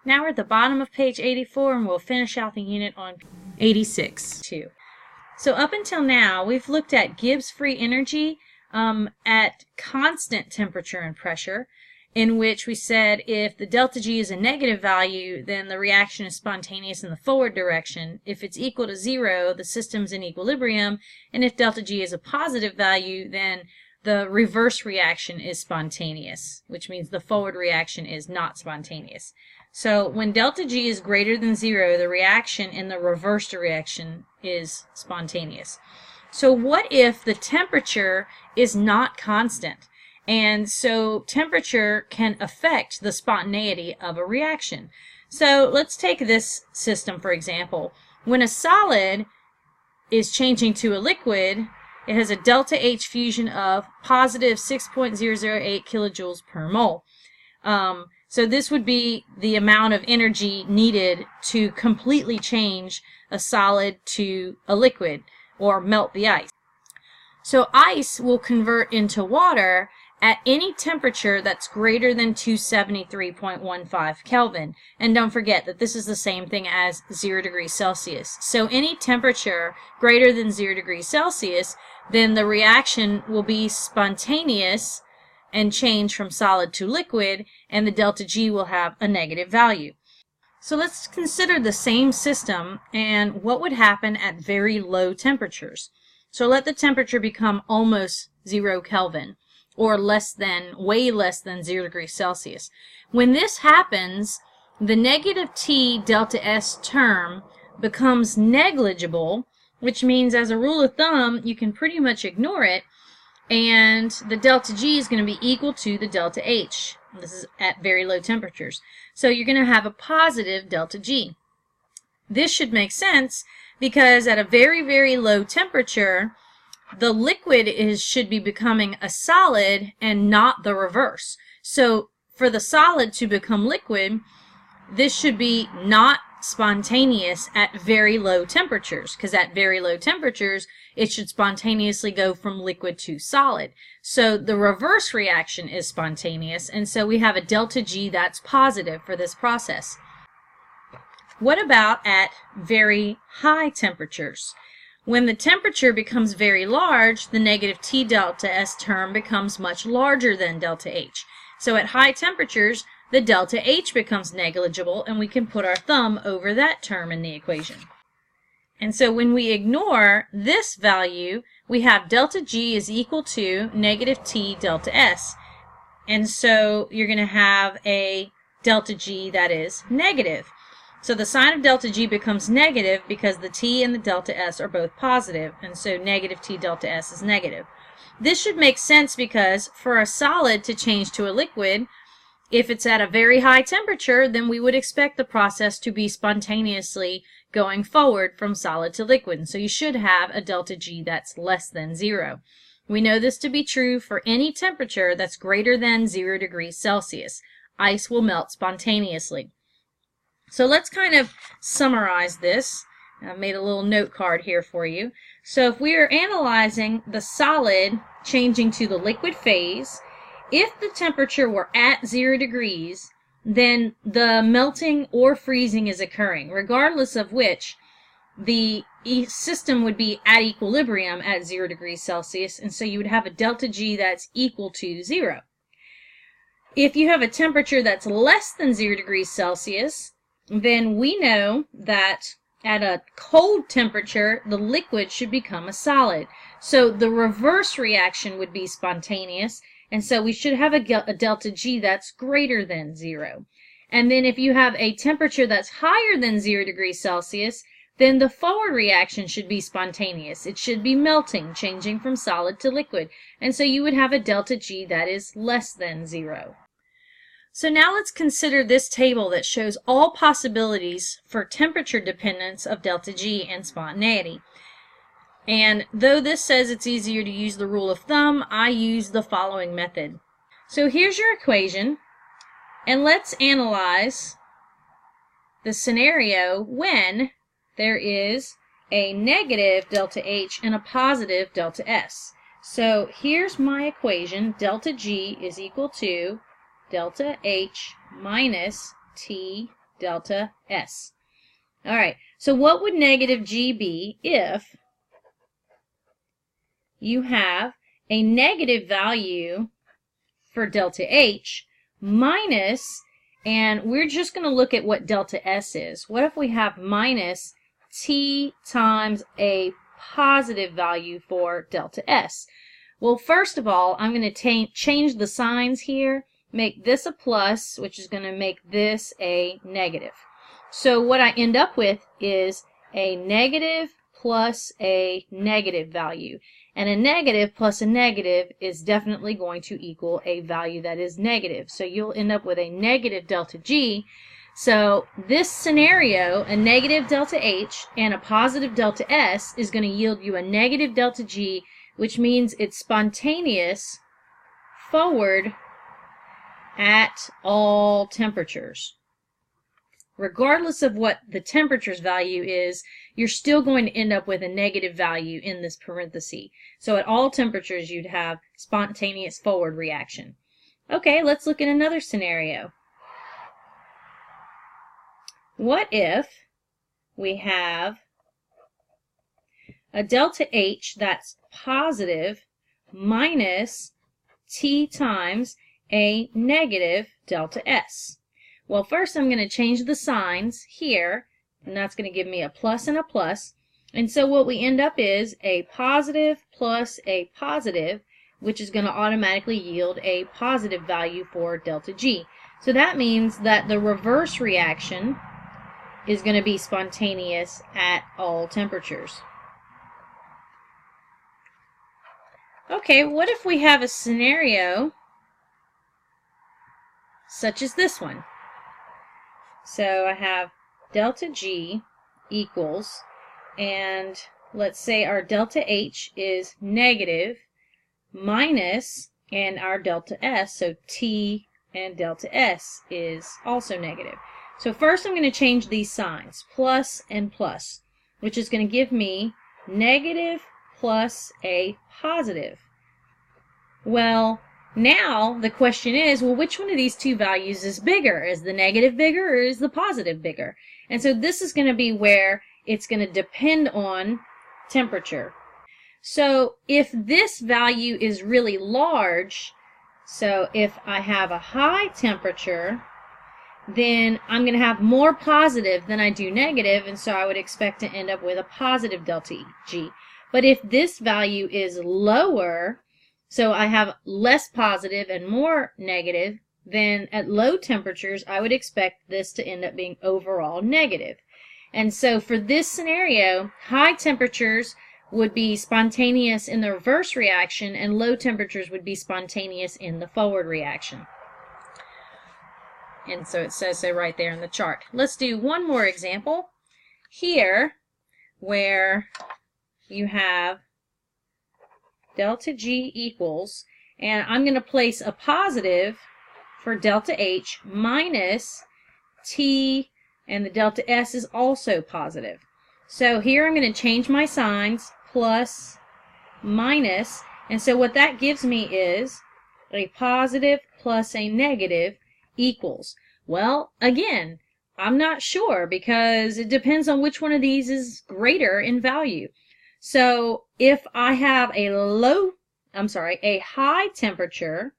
Now we're at the bottom of page 84 and we'll finish out the unit on 86 too. So up until now we've looked at Gibbs free energy at constant temperature and pressure, in which we said if the delta G is a negative value, then the reaction is spontaneous in the forward direction. If it's equal to 0, the system's in equilibrium, and if delta G is a positive value, then the reverse reaction is spontaneous, which means the forward reaction is not spontaneous. So when delta G is greater than 0, the reaction in the reverse direction is spontaneous. So what if the temperature is not constant? And so temperature can affect the spontaneity of a reaction. So let's take this system for example. When a solid is changing to a liquid, it has a delta H fusion of positive 6.008 kilojoules per mole. So this would be the amount of energy needed to completely change a solid to a liquid or melt the ice. So ice will convert into water at any temperature that's greater than 273.15 Kelvin. And don't forget that this is the same thing as 0 degrees Celsius. So any temperature greater than 0 degrees Celsius, then the reaction will be spontaneous and change from solid to liquid, and the delta G will have a negative value. So let's consider the same system and what would happen at very low temperatures. So let the temperature become almost 0 Kelvin, or way less than 0 degrees Celsius. When this happens, the negative T delta S term becomes negligible, which means as a rule of thumb, you can pretty much ignore it, and the delta G is going to be equal to the delta H. This is at very low temperatures. So you're going to have a positive delta G. This should make sense because at a very, very low temperature, the liquid should be becoming a solid and not the reverse. So for the solid to become liquid, this should be not spontaneous at very low temperatures, because at very low temperatures it should spontaneously go from liquid to solid. So the reverse reaction is spontaneous, and so we have a delta G that's positive for this process. What about at very high temperatures? When the temperature becomes very large, the negative T delta S term becomes much larger than delta H. So at high temperatures, the delta H becomes negligible, and we can put our thumb over that term in the equation. And so when we ignore this value, we have delta G is equal to negative T delta S. And so you're going to have a delta G that is negative. So the sign of delta G becomes negative because the T and the delta S are both positive, and so negative T delta S is negative. This should make sense because for a solid to change to a liquid, if it's at a very high temperature, then we would expect the process to be spontaneously going forward from solid to liquid. And so you should have a delta G that's less than 0. We know this to be true for any temperature that's greater than 0 degrees Celsius. Ice will melt spontaneously. So let's kind of summarize this. I made a little note card here for you. So if we are analyzing the solid changing to the liquid phase, if the temperature were at 0 degrees, then the melting or freezing is occurring, regardless of which the system would be at equilibrium at 0 degrees Celsius, and so you would have a delta G that's equal to 0. If you have a temperature that's less than 0 degrees Celsius, then we know that at a cold temperature, the liquid should become a solid. So the reverse reaction would be spontaneous, and so we should have a delta G that's greater than 0. And then if you have a temperature that's higher than 0 degrees Celsius, then the forward reaction should be spontaneous. It should be melting, changing from solid to liquid. And so you would have a delta G that is less than 0. So now let's consider this table that shows all possibilities for temperature dependence of delta G and spontaneity. And though this says it's easier to use the rule of thumb, I use the following method. So here's your equation, and let's analyze the scenario when there is a negative delta H and a positive delta S. So here's my equation. Delta G is equal to delta H minus T delta S. All right, so what would negative G be if you have a negative value for delta H minus, and we're just going to look at what delta S is. What if we have minus T times a positive value for delta S? Well, first of all, I'm going to change the signs here, make this a plus, which is going to make this a negative. So what I end up with is a negative plus a negative value. And a negative plus a negative is definitely going to equal a value that is negative. So you'll end up with a negative delta G. So this scenario, a negative delta H and a positive delta S, is going to yield you a negative delta G, which means it's spontaneous forward at all temperatures. Regardless of what the temperature's value is, you're still going to end up with a negative value in this parenthesis. So at all temperatures, you'd have spontaneous forward reaction. Okay, let's look at another scenario. What if we have a delta H that's positive minus T times a negative delta S? Well, first I'm going to change the signs here, and that's going to give me a plus and a plus. And so what we end up is a positive plus a positive, which is going to automatically yield a positive value for delta G. So that means that the reverse reaction is going to be spontaneous at all temperatures. Okay, what if we have a scenario such as this one? So I have delta G equals, and let's say our delta H is negative minus, and our delta S, so T and delta S, is also negative. So first I'm going to change these signs, plus and plus, which is going to give me negative plus a positive. Well, now the question is, well, which one of these two values is bigger? Is the negative bigger or is the positive bigger? And so this is going to be where it's going to depend on temperature. So if this value is really large, so if I have a high temperature, then I'm going to have more positive than I do negative, and so I would expect to end up with a positive delta G. But if this value is lower, so I have less positive and more negative, then at low temperatures I would expect this to end up being overall negative. And so for this scenario, high temperatures would be spontaneous in the reverse reaction, and low temperatures would be spontaneous in the forward reaction. And so it says so right there in the chart. Let's do one more example here where you have delta G equals, and I'm going to place a positive for delta H minus T, and the delta S is also positive. So here I'm going to change my signs, plus, minus, and so what that gives me is a positive plus a negative equals. Well, again, I'm not sure because it depends on which one of these is greater in value. So if I have a high temperature,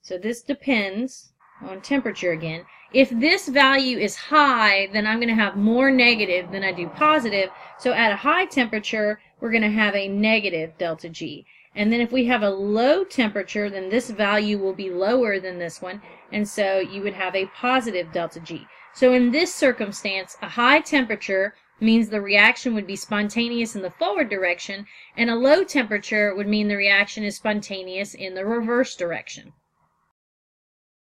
so this depends on temperature again. If this value is high, then I'm going to have more negative than I do positive. So at a high temperature, we're going to have a negative delta G. And then if we have a low temperature, then this value will be lower than this one, and so you would have a positive delta G. So in this circumstance, a high temperature means the reaction would be spontaneous in the forward direction, and a low temperature would mean the reaction is spontaneous in the reverse direction.